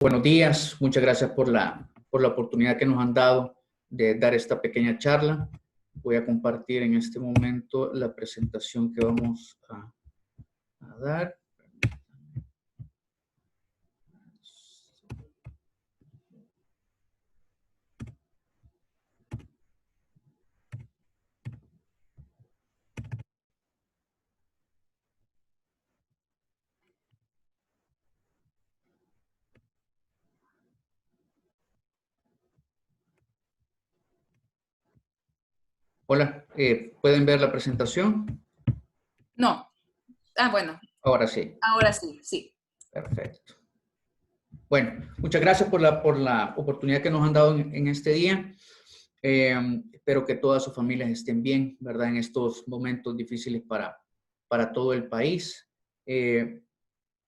Buenos días, muchas gracias por la oportunidad que nos han dado de dar esta pequeña charla. Voy a compartir en este momento la presentación que vamos a dar. Hola, ¿pueden ver la presentación? No. Bueno. Ahora sí. Ahora sí, sí. Perfecto. Bueno, muchas gracias por la oportunidad que nos han dado en este día. Espero que todas sus familias estén bien, ¿verdad? En estos momentos difíciles para todo el país.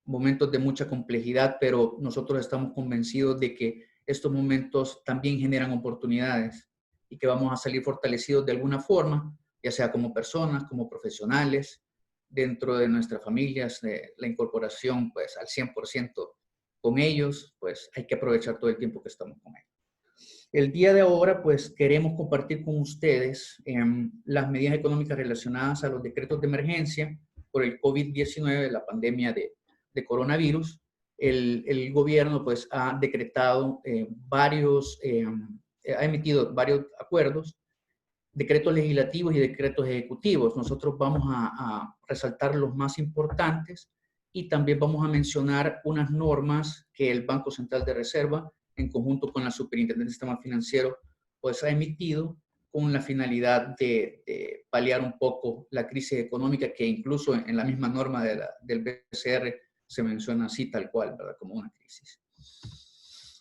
Momentos de mucha complejidad, pero nosotros estamos convencidos de que estos momentos también generan oportunidades y que vamos a salir fortalecidos de alguna forma, ya sea como personas, como profesionales, dentro de nuestras familias, la incorporación pues al 100% con ellos, pues hay que aprovechar todo el tiempo que estamos con ellos. El día de ahora, pues queremos compartir con ustedes las medidas económicas relacionadas a los decretos de emergencia por el COVID-19, la pandemia de coronavirus. El gobierno pues ha decretado ha emitido varios acuerdos, decretos legislativos y decretos ejecutivos. Nosotros vamos a resaltar los más importantes y también vamos a mencionar unas normas que el Banco Central de Reserva, en conjunto con la Superintendencia del Sistema Financiero, pues ha emitido con la finalidad de paliar un poco la crisis económica que incluso en la misma norma del BCR se menciona así tal cual, ¿verdad? Como una crisis.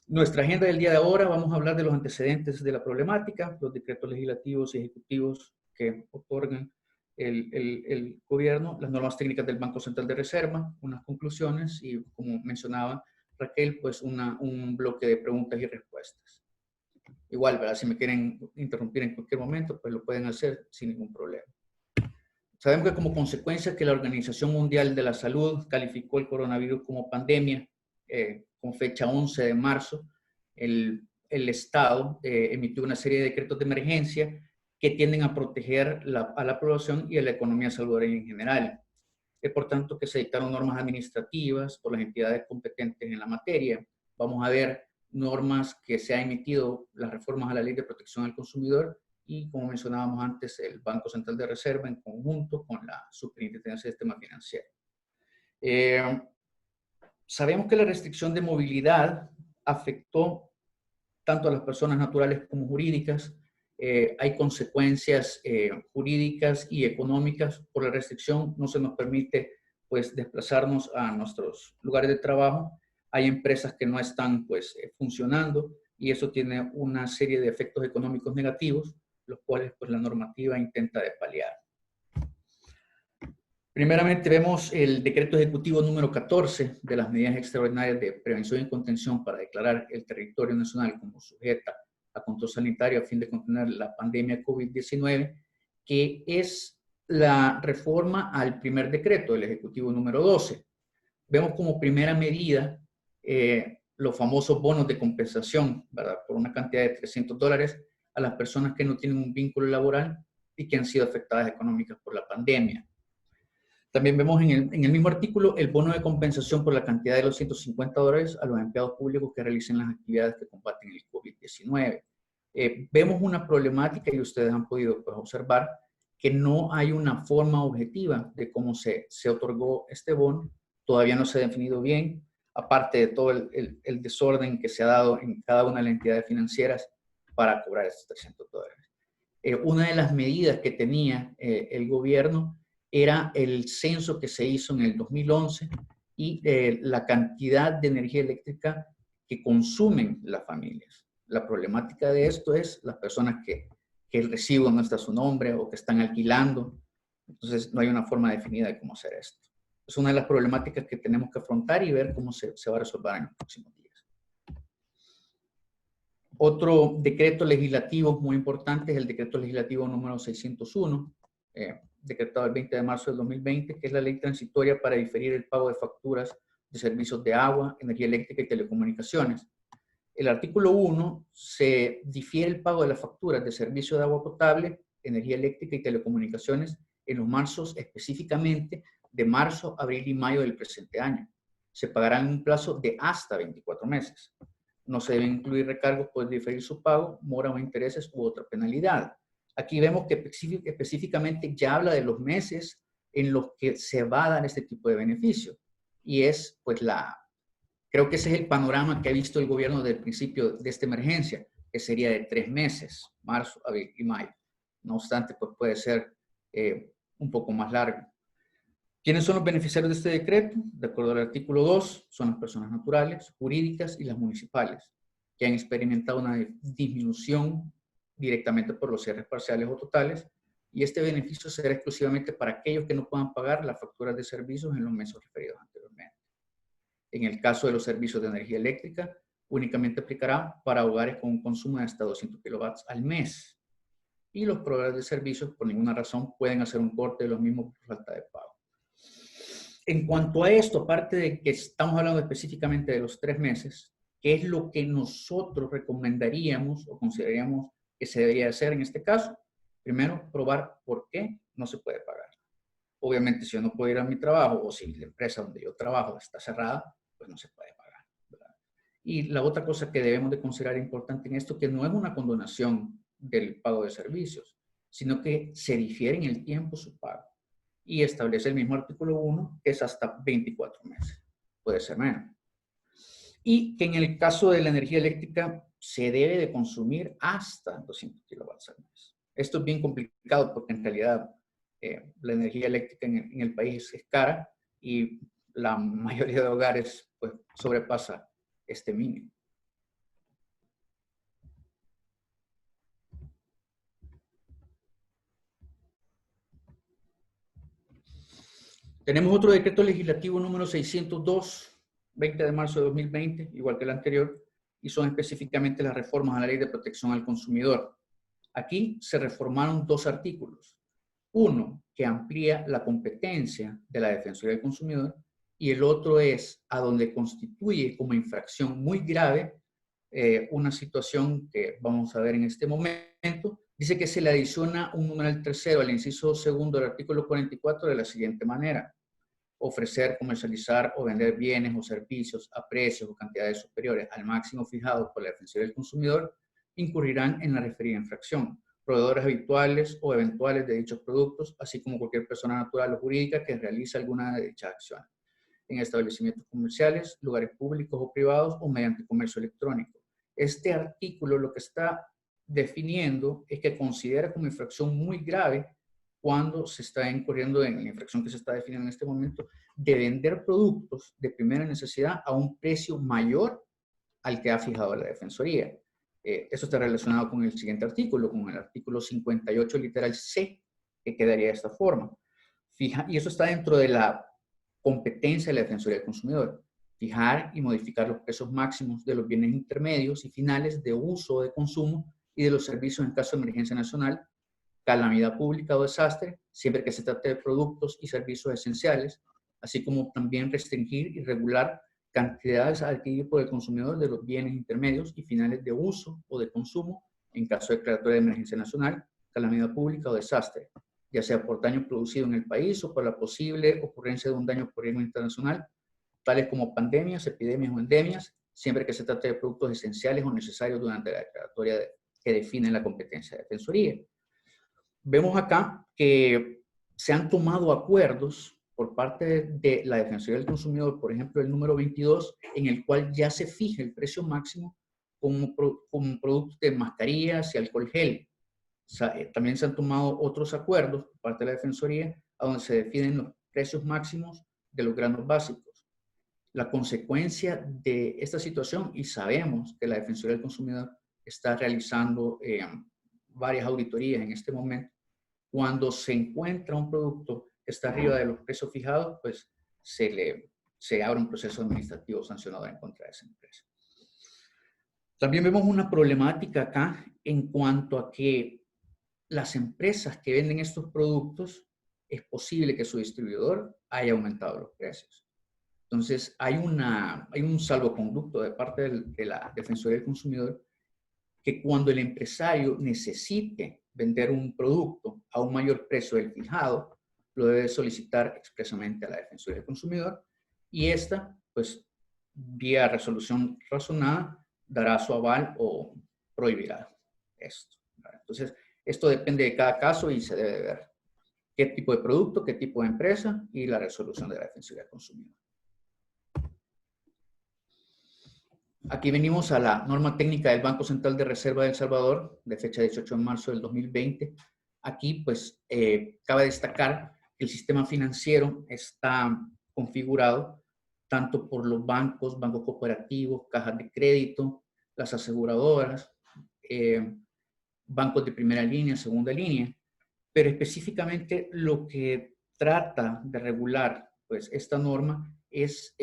Nuestra agenda del día de ahora, vamos a hablar de los antecedentes de la problemática, los decretos legislativos y ejecutivos que otorgan el gobierno, las normas técnicas del Banco Central de Reserva, unas conclusiones y, como mencionaba Raquel, pues un bloque de preguntas y respuestas. Igual, ¿verdad? Si me quieren interrumpir en cualquier momento, pues lo pueden hacer sin ningún problema. Sabemos que como consecuencia que la Organización Mundial de la Salud calificó el coronavirus como pandemia, con fecha 11 de marzo, el Estado emitió una serie de decretos de emergencia que tienden a proteger a la población y a la economía salvadoreña en general. Es por tanto que se dictaron normas administrativas por las entidades competentes en la materia. Vamos a ver normas que se han emitido, las reformas a la Ley de Protección al Consumidor y, como mencionábamos antes, el Banco Central de Reserva en conjunto con la Superintendencia del Sistema Financiero. Sabemos que la restricción de movilidad afectó tanto a las personas naturales como jurídicas. Hay consecuencias jurídicas y económicas por la restricción. No se nos permite pues desplazarnos a nuestros lugares de trabajo. Hay empresas que no están pues funcionando y eso tiene una serie de efectos económicos negativos, los cuales pues la normativa intenta de paliar. Primeramente vemos el decreto ejecutivo número 14 de las medidas extraordinarias de prevención y contención para declarar el territorio nacional como sujeta a control sanitario a fin de contener la pandemia COVID-19, que es la reforma al primer decreto, el ejecutivo número 12. Vemos como primera medida los famosos bonos de compensación, ¿verdad? Por una cantidad de $300 a las personas que no tienen un vínculo laboral y que han sido afectadas económicamente por la pandemia. También vemos en el mismo artículo el bono de compensación por la cantidad de los $150 a los empleados públicos que realicen las actividades que combaten el COVID-19. Vemos una problemática y ustedes han podido pues, observar que no hay una forma objetiva de cómo se otorgó este bono. Todavía no se ha definido bien, aparte de todo el desorden que se ha dado en cada una de las entidades financieras para cobrar estos $300. Una de las medidas que tenía el gobierno era el censo que se hizo en el 2011 y la cantidad de energía eléctrica que consumen las familias. La problemática de esto es las personas que el recibo no está a su nombre o que están alquilando. Entonces, no hay una forma definida de cómo hacer esto. Es una de las problemáticas que tenemos que afrontar y ver cómo se va a resolver en los próximos días. Otro decreto legislativo muy importante es el decreto legislativo número 601, decretado el 20 de marzo del 2020, que es la ley transitoria para diferir el pago de facturas de servicios de agua, energía eléctrica y telecomunicaciones. El artículo 1 se difiere el pago de las facturas de servicio de agua potable, energía eléctrica y telecomunicaciones en los marsos específicamente de marzo, abril y mayo del presente año. Se pagarán en un plazo de hasta 24 meses. No se deben incluir recargos por diferir su pago, mora o intereses u otra penalidad. Aquí vemos que específicamente ya habla de los meses en los que se va a dar este tipo de beneficio. Y es, pues, creo que ese es el panorama que ha visto el gobierno desde el principio de esta emergencia, que sería de 3 meses, marzo, abril y mayo. No obstante, pues puede ser un poco más largo. ¿Quiénes son los beneficiarios de este decreto? De acuerdo al artículo 2, son las personas naturales, jurídicas y las municipales, que han experimentado una disminución directamente por los cierres parciales o totales, y este beneficio será exclusivamente para aquellos que no puedan pagar las facturas de servicios en los meses referidos anteriormente. En el caso de los servicios de energía eléctrica, únicamente aplicará para hogares con un consumo de hasta 200 kilowatts al mes. Y los proveedores de servicios, por ninguna razón, pueden hacer un corte de los mismos por falta de pago. En cuanto a esto, aparte de que estamos hablando específicamente de los 3 meses, ¿qué es lo que nosotros recomendaríamos o consideraríamos que se debería hacer en este caso? Primero, probar por qué no se puede pagar. Obviamente, si yo no puedo ir a mi trabajo o si la empresa donde yo trabajo está cerrada, pues no se puede pagar, ¿verdad? Y la otra cosa que debemos de considerar importante en esto, que no es una condonación del pago de servicios, sino que se difiere en el tiempo su pago. Y establece el mismo artículo 1, que es hasta 24 meses. Puede ser menos. Y que en el caso de la energía eléctrica se debe de consumir hasta 200 kilowatts al mes. Esto es bien complicado porque en realidad la energía eléctrica en el país es cara y la mayoría de hogares pues sobrepasa este mínimo. Tenemos otro decreto legislativo número 602, 20 de marzo de 2020, igual que el anterior, y son específicamente las reformas a la Ley de Protección al Consumidor. Aquí se reformaron 2 artículos. Uno, que amplía la competencia de la Defensoría del Consumidor, y el otro es a donde constituye como infracción muy grave una situación que vamos a ver en este momento. Dice que se le adiciona un numeral tercero al inciso segundo del artículo 44 de la siguiente manera: ofrecer, comercializar o vender bienes o servicios a precios o cantidades superiores al máximo fijado por la Defensoría del Consumidor incurrirán en la referida infracción proveedores habituales o eventuales de dichos productos, así como cualquier persona natural o jurídica que realice alguna de dichas acciones en establecimientos comerciales, lugares públicos o privados o mediante comercio electrónico. Este artículo lo que está definiendo es que considera como infracción muy grave cuando se está incurriendo en la infracción que se está definiendo en este momento de vender productos de primera necesidad a un precio mayor al que ha fijado la Defensoría. Eso está relacionado con el siguiente artículo, con el artículo 58 literal C, que quedaría de esta forma. Y eso está dentro de la competencia de la Defensoría del Consumidor. Fijar y modificar los precios máximos de los bienes intermedios y finales de uso o de consumo y de los servicios en caso de emergencia nacional, calamidad pública o desastre, siempre que se trate de productos y servicios esenciales, así como también restringir y regular cantidades a adquirir por el consumidor de los bienes intermedios y finales de uso o de consumo en caso declaratorio de emergencia nacional, calamidad pública o desastre, ya sea por daño producido en el país o por la posible ocurrencia de un daño por riesgo internacional, tales como pandemias, epidemias o endemias, siempre que se trate de productos esenciales o necesarios durante la declaratoria que define la competencia de Defensoría. Vemos acá que se han tomado acuerdos por parte de la Defensoría del Consumidor, por ejemplo, el número 22, en el cual ya se fija el precio máximo como productos de mascarillas y alcohol gel. O sea, también se han tomado otros acuerdos por parte de la Defensoría, a donde se definen los precios máximos de los granos básicos. La consecuencia de esta situación, y sabemos que la Defensoría del Consumidor está realizando varias auditorías en este momento, cuando se encuentra un producto que está arriba de los precios fijados, pues se abre un proceso administrativo sancionador en contra de esa empresa. También vemos una problemática acá en cuanto a que las empresas que venden estos productos, es posible que su distribuidor haya aumentado los precios. Entonces, hay un salvoconducto de parte de la Defensoría del Consumidor que cuando el empresario necesite vender un producto a un mayor precio del fijado, lo debe solicitar expresamente a la Defensoría del Consumidor y esta, pues, vía resolución razonada, dará su aval o prohibirá esto. Entonces, esto depende de cada caso y se debe ver qué tipo de producto, qué tipo de empresa y la resolución de la Defensoría del Consumidor. Aquí venimos a la norma técnica del Banco Central de Reserva de El Salvador, de fecha 18 de marzo del 2020. Aquí, pues, cabe destacar que el sistema financiero está configurado tanto por los bancos, bancos cooperativos, cajas de crédito, las aseguradoras, bancos de primera línea, segunda línea, pero específicamente lo que trata de regular, pues, esta norma es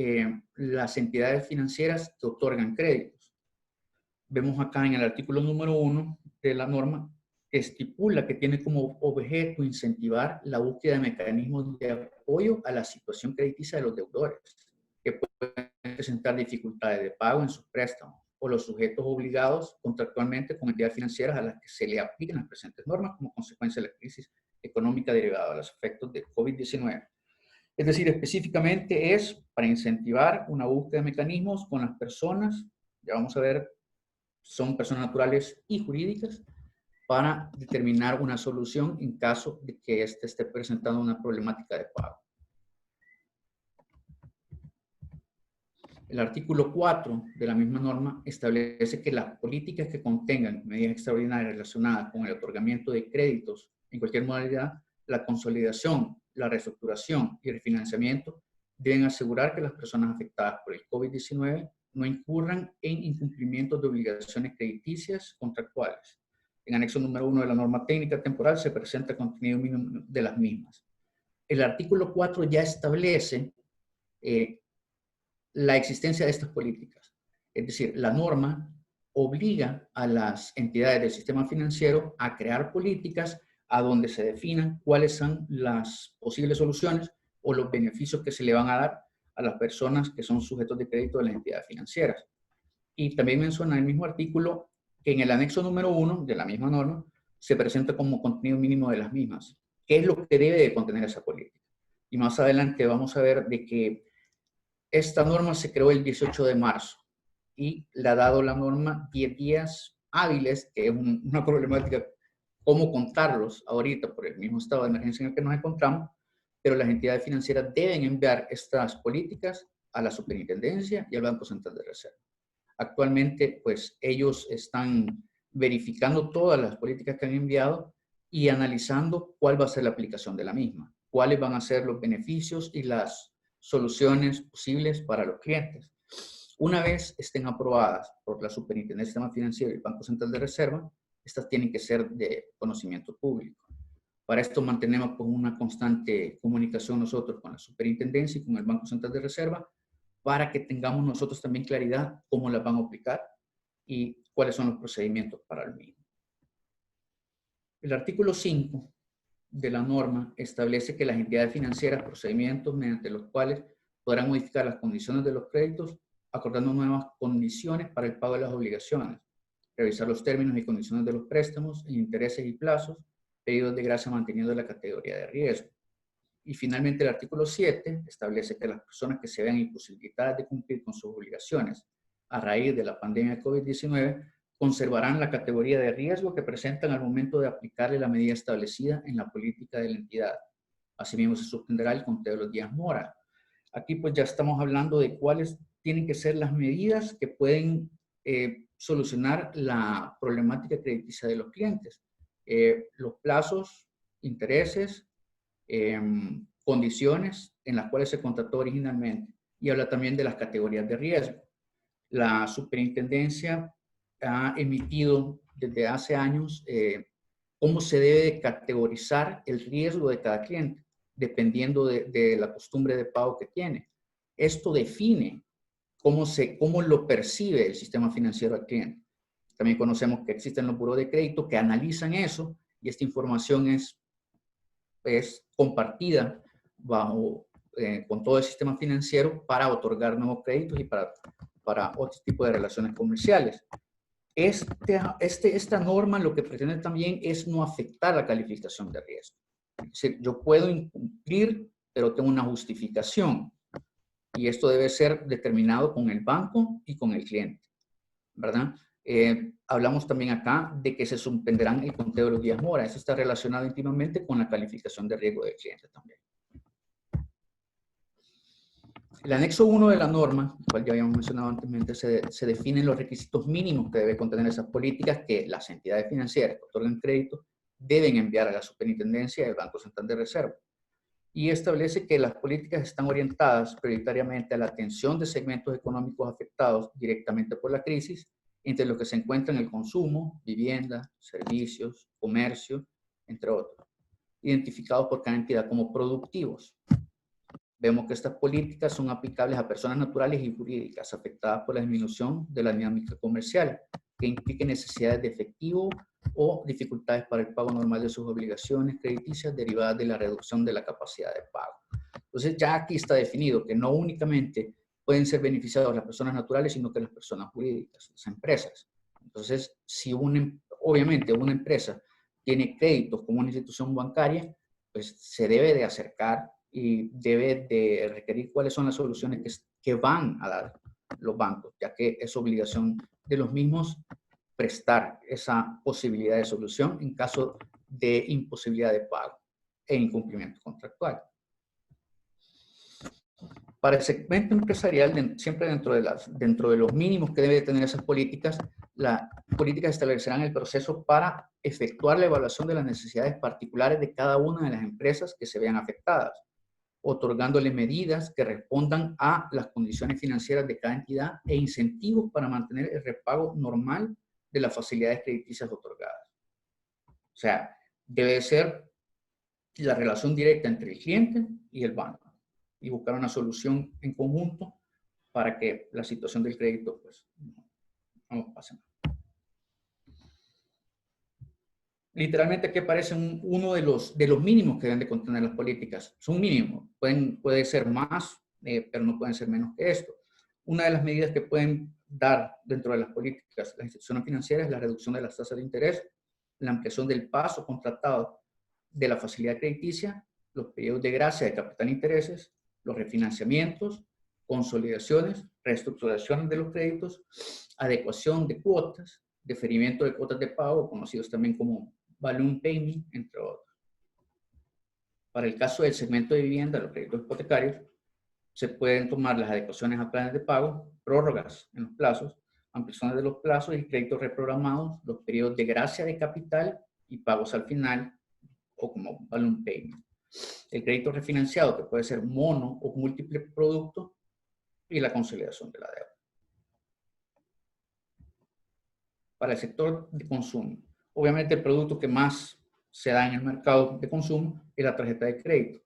las entidades financieras que otorgan créditos. Vemos acá en el artículo número 1 de la norma que estipula que tiene como objeto incentivar la búsqueda de mecanismos de apoyo a la situación crediticia de los deudores, que pueden presentar dificultades de pago en sus préstamos, o los sujetos obligados contractualmente con entidades financieras a las que se le apliquen las presentes normas como consecuencia de la crisis económica derivada de los efectos de COVID-19. Es decir, específicamente es para incentivar una búsqueda de mecanismos con las personas, ya vamos a ver, son personas naturales y jurídicas, para determinar una solución en caso de que éste esté presentando una problemática de pago. El artículo 4 de la misma norma establece que las políticas que contengan medidas extraordinarias relacionadas con el otorgamiento de créditos en cualquier modalidad, la consolidación, la reestructuración y el refinanciamiento deben asegurar que las personas afectadas por el COVID-19 no incurran en incumplimientos de obligaciones crediticias contractuales. En anexo número 1 de la norma técnica temporal se presenta el contenido mínimo de las mismas. El artículo 4 ya establece la existencia de estas políticas. Es decir, la norma obliga a las entidades del sistema financiero a crear políticas a donde se definan cuáles son las posibles soluciones o los beneficios que se le van a dar a las personas que son sujetos de crédito de las entidades financieras. Y también menciona el mismo artículo que en el anexo número 1 de la misma norma se presenta como contenido mínimo de las mismas. ¿Qué es lo que debe de contener esa política? Y más adelante vamos a ver de que esta norma se creó el 18 de marzo y le ha dado la norma 10 días hábiles, que es una problemática cómo contarlos ahorita por el mismo estado de emergencia en el que nos encontramos, pero las entidades financieras deben enviar estas políticas a la Superintendencia y al Banco Central de Reserva. Actualmente, pues ellos están verificando todas las políticas que han enviado y analizando cuál va a ser la aplicación de la misma, cuáles van a ser los beneficios y las soluciones posibles para los clientes. Una vez estén aprobadas por la Superintendencia del Sistema Financiero y el Banco Central de Reserva, estas tienen que ser de conocimiento público. Para esto mantenemos pues, una constante comunicación nosotros con la Superintendencia y con el Banco Central de Reserva para que tengamos nosotros también claridad cómo las van a aplicar y cuáles son los procedimientos para el mismo. El artículo 5 de la norma establece que las entidades financieras procedimientos mediante los cuales podrán modificar las condiciones de los créditos acordando nuevas condiciones para el pago de las obligaciones, revisar los términos y condiciones de los préstamos en intereses y plazos, pedidos de gracia manteniendo la categoría de riesgo. Y finalmente el artículo 7 establece que las personas que se vean imposibilitadas de cumplir con sus obligaciones a raíz de la pandemia de COVID-19 conservarán la categoría de riesgo que presentan al momento de aplicarle la medida establecida en la política de la entidad. Asimismo, se suspenderá el conteo de los días mora. Aquí pues ya estamos hablando de cuáles tienen que ser las medidas que pueden solucionar la problemática crediticia de los clientes. Los plazos, intereses, condiciones en las cuales se contrató originalmente y habla también de las categorías de riesgo. La superintendencia ha emitido desde hace años cómo se debe categorizar el riesgo de cada cliente, dependiendo de la costumbre de pago que tiene. Esto define cómo lo percibe el sistema financiero al cliente. También conocemos que existen los buros de crédito que analizan eso y esta información es compartida bajo con todo el sistema financiero para otorgar nuevos créditos y para otro tipo de relaciones comerciales. Esta norma lo que pretende también es no afectar la calificación de riesgo. Es decir, yo puedo incumplir, pero tengo una justificación. Y esto debe ser determinado con el banco y con el cliente, ¿verdad? Hablamos también acá de que se suspenderán el conteo de los días mora. Eso está relacionado íntimamente con la calificación de riesgo del cliente también. El anexo 1 de la norma, el cual ya habíamos mencionado anteriormente, se definen los requisitos mínimos que deben contener esas políticas que las entidades financieras que otorgan crédito deben enviar a la Superintendencia del Banco Central de Reserva. Y establece que las políticas están orientadas prioritariamente a la atención de segmentos económicos afectados directamente por la crisis, entre los que se encuentran el consumo, vivienda, servicios, comercio, entre otros, identificados por cada entidad como productivos. Vemos que estas políticas son aplicables a personas naturales y jurídicas afectadas por la disminución de la dinámica comercial, que implique necesidades de efectivo o dificultades para el pago normal de sus obligaciones crediticias derivadas de la reducción de la capacidad de pago. Entonces ya aquí está definido que no únicamente pueden ser beneficiados las personas naturales, sino que las personas jurídicas, las empresas. Entonces, si obviamente una empresa tiene créditos como una institución bancaria, pues se debe de acercar y debe de requerir cuáles son las soluciones que van a dar los bancos, ya que es obligación de los mismos prestar esa posibilidad de solución en caso de imposibilidad de pago e incumplimiento contractual. Para el segmento empresarial, siempre dentro de los mínimos que debe tener esas políticas, las políticas establecerán el proceso para efectuar la evaluación de las necesidades particulares de cada una de las empresas que se vean afectadas, otorgándole medidas que respondan a las condiciones financieras de cada entidad e incentivos para mantener el repago normal de las facilidades crediticias otorgadas. O sea, debe ser la relación directa entre el cliente y el banco y buscar una solución en conjunto para que la situación del crédito pues, no pase nada. Literalmente aquí aparece uno de los mínimos que deben de contener las políticas. Son mínimos, puede ser más, pero no pueden ser menos que esto. Una de las medidas que pueden dar dentro de las políticas las instituciones financieras es la reducción de las tasas de interés, la ampliación del plazo contratado de la facilidad crediticia, los periodos de gracia de capital e intereses, los refinanciamientos, consolidaciones, reestructuraciones de los créditos, adecuación de cuotas, deferimiento de cuotas de pago, conocidos también como balloon payment, entre otros. Para el caso del segmento de vivienda, los créditos hipotecarios, se pueden tomar las adecuaciones a planes de pago, prórrogas en los plazos, ampliaciones de los plazos y créditos reprogramados, los periodos de gracia de capital y pagos al final, o como balloon payment. El crédito refinanciado, que puede ser mono o múltiple producto, y la consolidación de la deuda. Para el sector de consumo, obviamente el producto que más se da en el mercado de consumo es la tarjeta de crédito.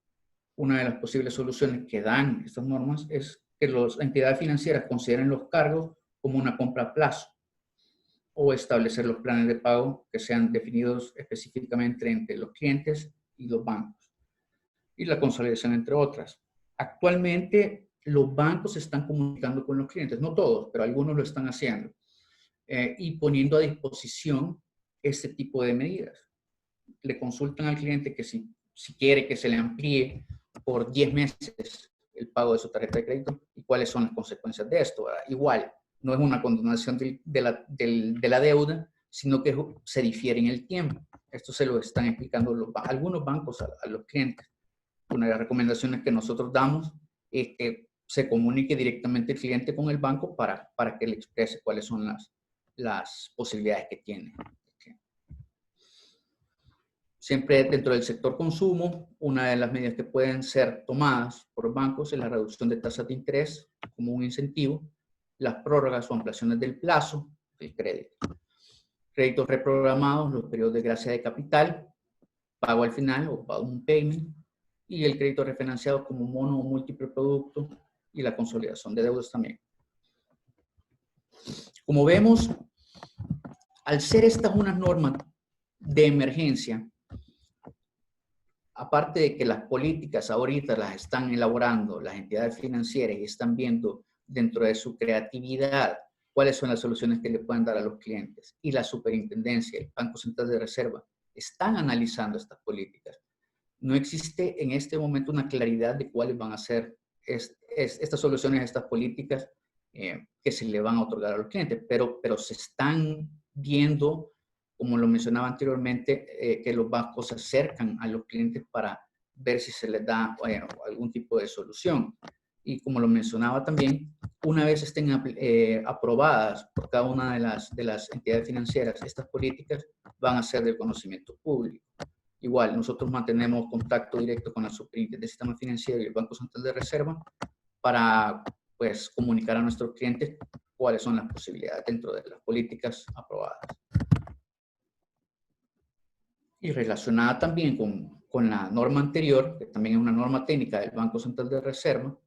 Una de las posibles soluciones que dan estas normas es que las entidades financieras consideren los cargos como una compra a plazo o establecer los planes de pago que sean definidos específicamente entre los clientes y los bancos, y la consolidación entre otras. Actualmente los bancos se están comunicando con los clientes, no todos, pero algunos lo están haciendo, y poniendo a disposición este tipo de medidas. Le consultan al cliente que si quiere que se le amplíe por 10 meses el pago de su tarjeta de crédito y cuáles son las consecuencias de esto, ¿verdad? Igual, no es una condonación de la deuda, sino que se difiere en el tiempo. Esto se lo están explicando algunos bancos a los clientes. Una de las recomendaciones que nosotros damos es que se comunique directamente el cliente con el banco para que le exprese cuáles son las posibilidades que tiene. Siempre dentro del sector consumo, una de las medidas que pueden ser tomadas por bancos es la reducción de tasas de interés como un incentivo, las prórrogas o ampliaciones del plazo del crédito, créditos reprogramados, los periodos de gracia de capital, pago al final o pago un payment, y el crédito refinanciado como mono o múltiple producto y la consolidación de deudas también. Como vemos, al ser estas unas normas de emergencia, aparte de que las políticas ahorita las están elaborando las entidades financieras y están viendo dentro de su creatividad cuáles son las soluciones que le pueden dar a los clientes, y la superintendencia, el Banco Central de Reserva, están analizando estas políticas. No existe en este momento una claridad de cuáles van a ser estas soluciones, estas políticas que se le van a otorgar a los clientes, pero se están viendo, como lo mencionaba anteriormente, que los bancos se acercan a los clientes para ver si se les da algún tipo de solución. Y como lo mencionaba también, una vez estén aprobadas por cada una de las entidades financieras, estas políticas van a ser del conocimiento público. Igual, nosotros mantenemos contacto directo con la Superintendencia del Sistema Financiero y el Banco Central de Reserva para, pues, comunicar a nuestros clientes cuáles son las posibilidades dentro de las políticas aprobadas. Y relacionada también con la norma anterior, que también es una norma técnica del Banco Central de Reserva,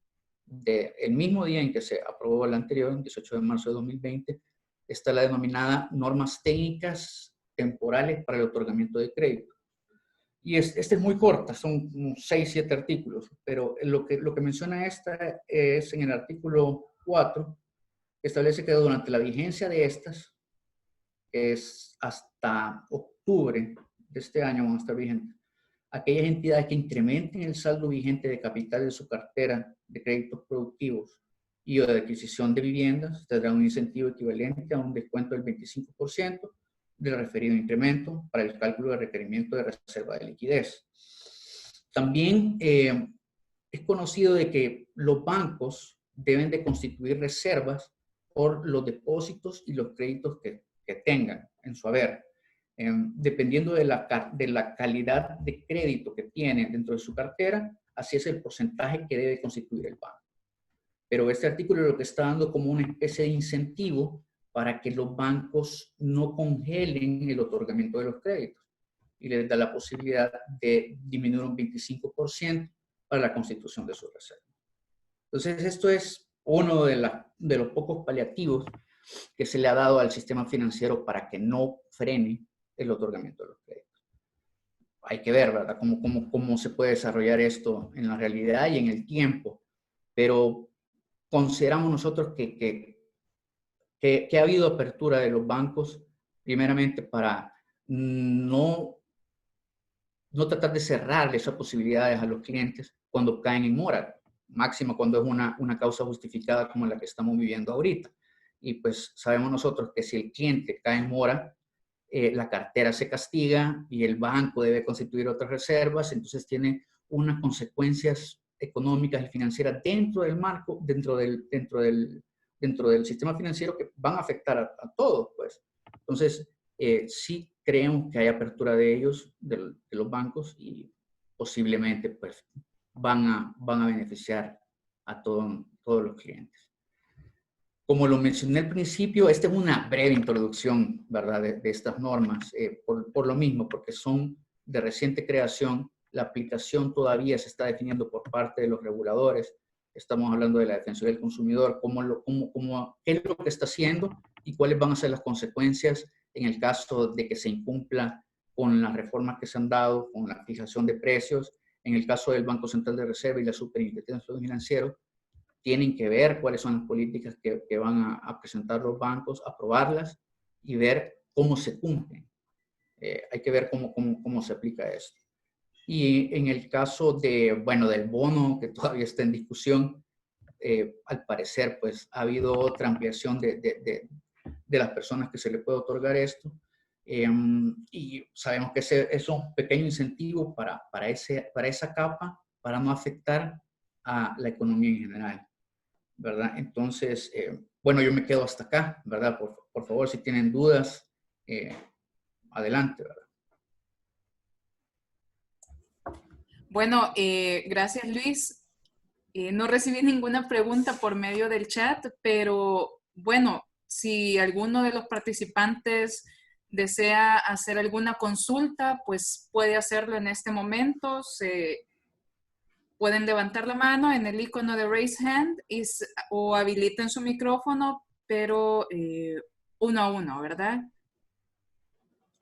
el mismo día en que se aprobó la anterior, el 18 de marzo de 2020, está la denominada normas técnicas temporales para el otorgamiento de crédito. Y esta es muy corta, son 6, 7 artículos, pero lo que menciona esta es en el artículo 4, que establece que durante la vigencia de estas, que es hasta octubre de este año van a estar vigentes, aquellas entidades que incrementen el saldo vigente de capital de su cartera de créditos productivos y o de adquisición de viviendas tendrán un incentivo equivalente a un descuento del 25% del referido incremento para el cálculo de requerimiento de reserva de liquidez. También es conocido de que los bancos deben de constituir reservas por los depósitos y los créditos que tengan en su haber. Dependiendo de la calidad de crédito que tiene dentro de su cartera, así es el porcentaje que debe constituir el banco. Pero este artículo lo que está dando como una especie de incentivo para que los bancos no congelen el otorgamiento de los créditos y les da la posibilidad de disminuir un 25% para la constitución de su reserva. Entonces, esto es uno de los pocos paliativos que se le ha dado al sistema financiero para que no frene el otorgamiento de los créditos. Hay que ver, ¿verdad?, cómo se puede desarrollar esto en la realidad y en el tiempo, pero consideramos nosotros que ha habido apertura de los bancos, primeramente para no tratar de cerrarle esas posibilidades a los clientes cuando caen en mora, máximo cuando es una causa justificada como la que estamos viviendo ahorita. Y pues sabemos nosotros que si el cliente cae en mora, la cartera se castiga y el banco debe constituir otras reservas, entonces tiene unas consecuencias económicas y financieras dentro del marco, dentro del sistema financiero que van a afectar a todos, pues. Entonces, sí creemos que hay apertura de ellos, de los bancos, y posiblemente pues van a beneficiar a todos los clientes. Como lo mencioné al principio, esta es una breve introducción, ¿verdad?, de estas normas, por lo mismo, porque son de reciente creación. La aplicación todavía se está definiendo por parte de los reguladores. Estamos hablando de la Defensoría del Consumidor, qué es lo que está haciendo y cuáles van a ser las consecuencias en el caso de que se incumpla con las reformas que se han dado, con la fijación de precios. En el caso del Banco Central de Reserva y la Superintendencia Financiera, tienen que ver cuáles son las políticas que van a presentar los bancos, aprobarlas y ver cómo se cumplen. Hay que ver cómo se aplica esto. Y en el caso del bono, que todavía está en discusión, al parecer pues ha habido otra ampliación de las personas que se le puede otorgar esto. Y sabemos que ese es un pequeño incentivo para esa capa, para no afectar a la economía en general, ¿verdad? Entonces, yo me quedo hasta acá, ¿verdad? Por favor, si tienen dudas, adelante, ¿verdad? Bueno, gracias Luis. No recibí ninguna pregunta por medio del chat, pero bueno, si alguno de los participantes desea hacer alguna consulta, pues puede hacerlo en este momento. Pueden levantar la mano en el icono de Raise Hand o habiliten su micrófono, pero uno a uno, ¿verdad?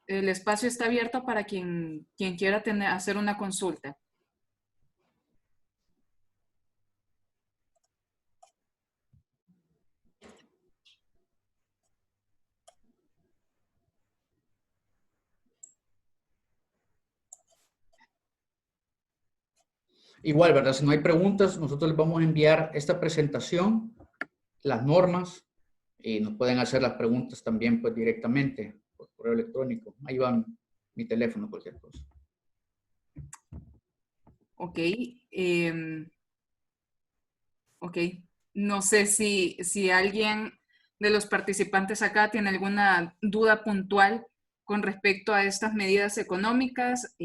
El espacio está abierto para quien quiera hacer una consulta. igual, ¿verdad? Si no hay preguntas, nosotros les vamos a enviar esta presentación, las normas, y nos pueden hacer las preguntas también pues directamente por correo electrónico. Ahí va mi teléfono, cualquier cosa. Ok. Ok. No sé si alguien de los participantes acá tiene alguna duda puntual con respecto a estas medidas económicas,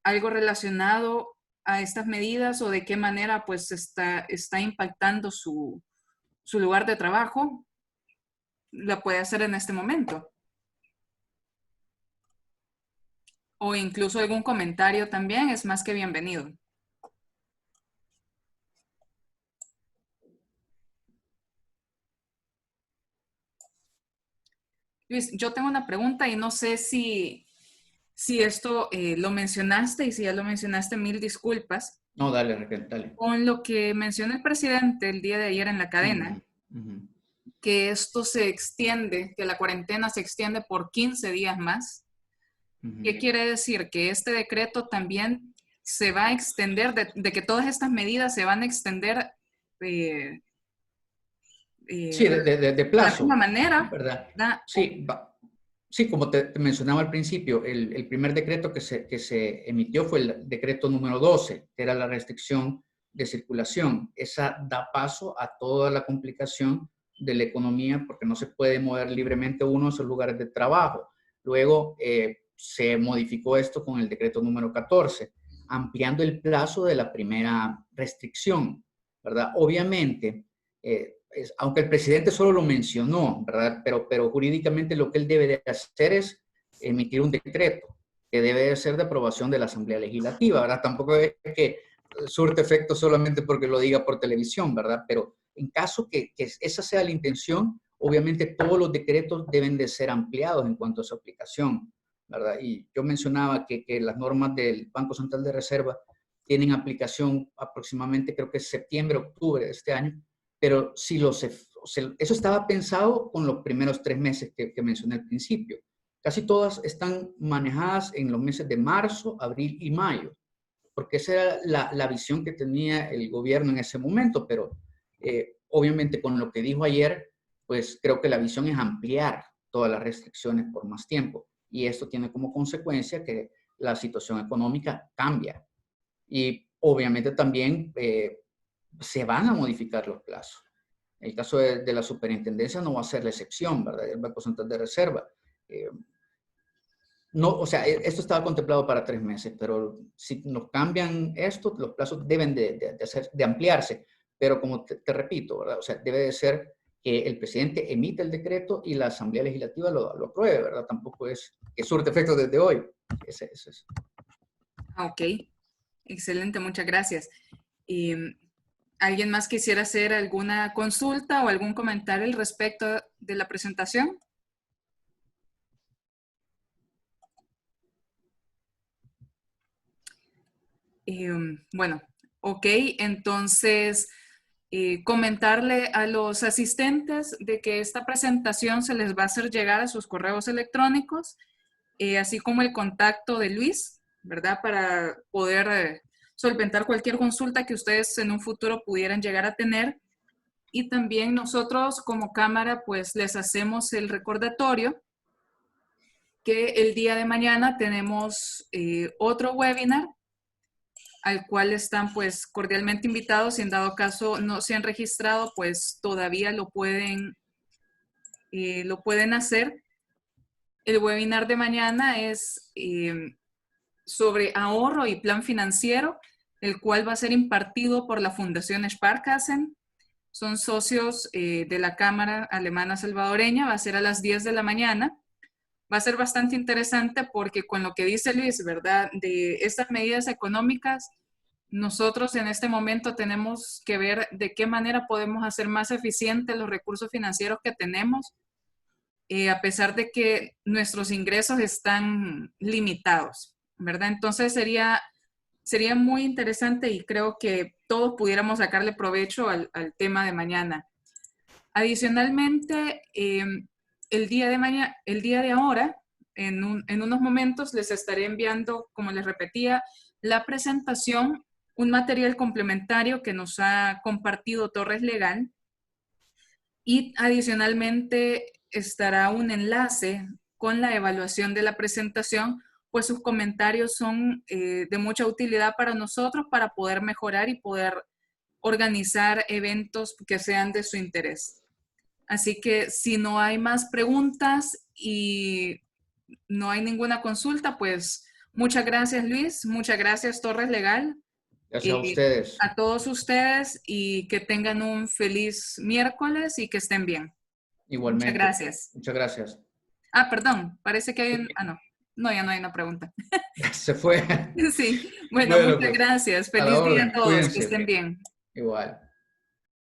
algo relacionado a estas medidas o de qué manera pues está impactando su lugar de trabajo, la puede hacer en este momento. O incluso algún comentario también es más que bienvenido. Luis, yo tengo una pregunta y no sé si esto lo mencionaste, y si ya lo mencionaste, mil disculpas. No, dale, Raquel, dale. Con lo que mencionó el presidente el día de ayer en la cadena, que esto se extiende, que la cuarentena se extiende por 15 días más. ¿Qué quiere decir? Que este decreto también se va a extender, de que todas estas medidas se van a extender Sí, de de la plazo, misma manera, ¿verdad? ¿verdad? Sí, sí, como te mencionaba al principio, el primer decreto que se emitió fue el decreto número 12, que era la restricción de circulación. Esa da paso a toda la complicación de la economía porque no se puede mover libremente uno a esos lugares de trabajo. Luego se modificó esto con el decreto número 14, ampliando el plazo de la primera restricción, ¿verdad? Obviamente, aunque el presidente solo lo mencionó, ¿verdad? Pero jurídicamente lo que él debe de hacer es emitir un decreto que debe de ser de aprobación de la Asamblea Legislativa, ¿verdad? Tampoco es que surte efecto solamente porque lo diga por televisión, ¿verdad? Pero en caso que esa sea la intención, obviamente todos los decretos deben de ser ampliados en cuanto a su aplicación, ¿verdad? Y yo mencionaba que las normas del Banco Central de Reserva tienen aplicación aproximadamente, creo que es septiembre, octubre de este año, pero si eso estaba pensado con los primeros 3 meses que mencioné al principio. Casi todas están manejadas en los meses de marzo, abril y mayo, porque esa era la visión que tenía el gobierno en ese momento, pero obviamente con lo que dijo ayer, pues creo que la visión es ampliar todas las restricciones por más tiempo, y esto tiene como consecuencia que la situación económica cambia, y obviamente también se van a modificar los plazos. El caso de la superintendencia no va a ser la excepción, ¿verdad? El Banco Central de Reserva. No, o sea, esto estaba contemplado para 3 meses, pero si nos cambian esto, los plazos deben de ampliarse. Pero como te repito, ¿verdad? O sea, debe de ser que el presidente emite el decreto y la Asamblea Legislativa lo apruebe, ¿verdad? Tampoco es que surte efecto desde hoy. Ese es. Ok, excelente, muchas gracias. ¿Alguien más quisiera hacer alguna consulta o algún comentario al respecto de la presentación? Bueno, ok, entonces comentarle a los asistentes de que esta presentación se les va a hacer llegar a sus correos electrónicos, así como el contacto de Luis, ¿verdad? Para poder solventar cualquier consulta que ustedes en un futuro pudieran llegar a tener. Y también nosotros como cámara pues les hacemos el recordatorio que el día de mañana tenemos otro webinar al cual están pues cordialmente invitados. Si en dado caso no se han registrado, pues todavía lo pueden hacer. El webinar de mañana es sobre ahorro y plan financiero, el cual va a ser impartido por la Fundación Sparkassen. Son socios de la Cámara Alemana Salvadoreña. Va a ser a las 10 de la mañana. Va a ser bastante interesante porque con lo que dice Luis, ¿verdad? De estas medidas económicas, nosotros en este momento tenemos que ver de qué manera podemos hacer más eficientes los recursos financieros que tenemos, a pesar de que nuestros ingresos están limitados, ¿verdad? Entonces sería muy interesante y creo que todos pudiéramos sacarle provecho al tema de mañana. Adicionalmente, el día de ahora, en unos momentos les estaré enviando, como les repetía, la presentación un material complementario que nos ha compartido Torres Legal y adicionalmente estará un enlace con la evaluación de la presentación, pues sus comentarios son de mucha utilidad para nosotros para poder mejorar y poder organizar eventos que sean de su interés. Así que si no hay más preguntas y no hay ninguna consulta, pues muchas gracias Luis, muchas gracias Torres Legal. Gracias a ustedes. A todos ustedes y que tengan un feliz miércoles y que estén bien. Igualmente. Muchas gracias. Muchas gracias. Ah, perdón, parece que hay un... Ah, no. No, ya no hay una pregunta. Se fue. Sí. Bueno, muchas gracias. Feliz día a todos. Que estén bien. Igual.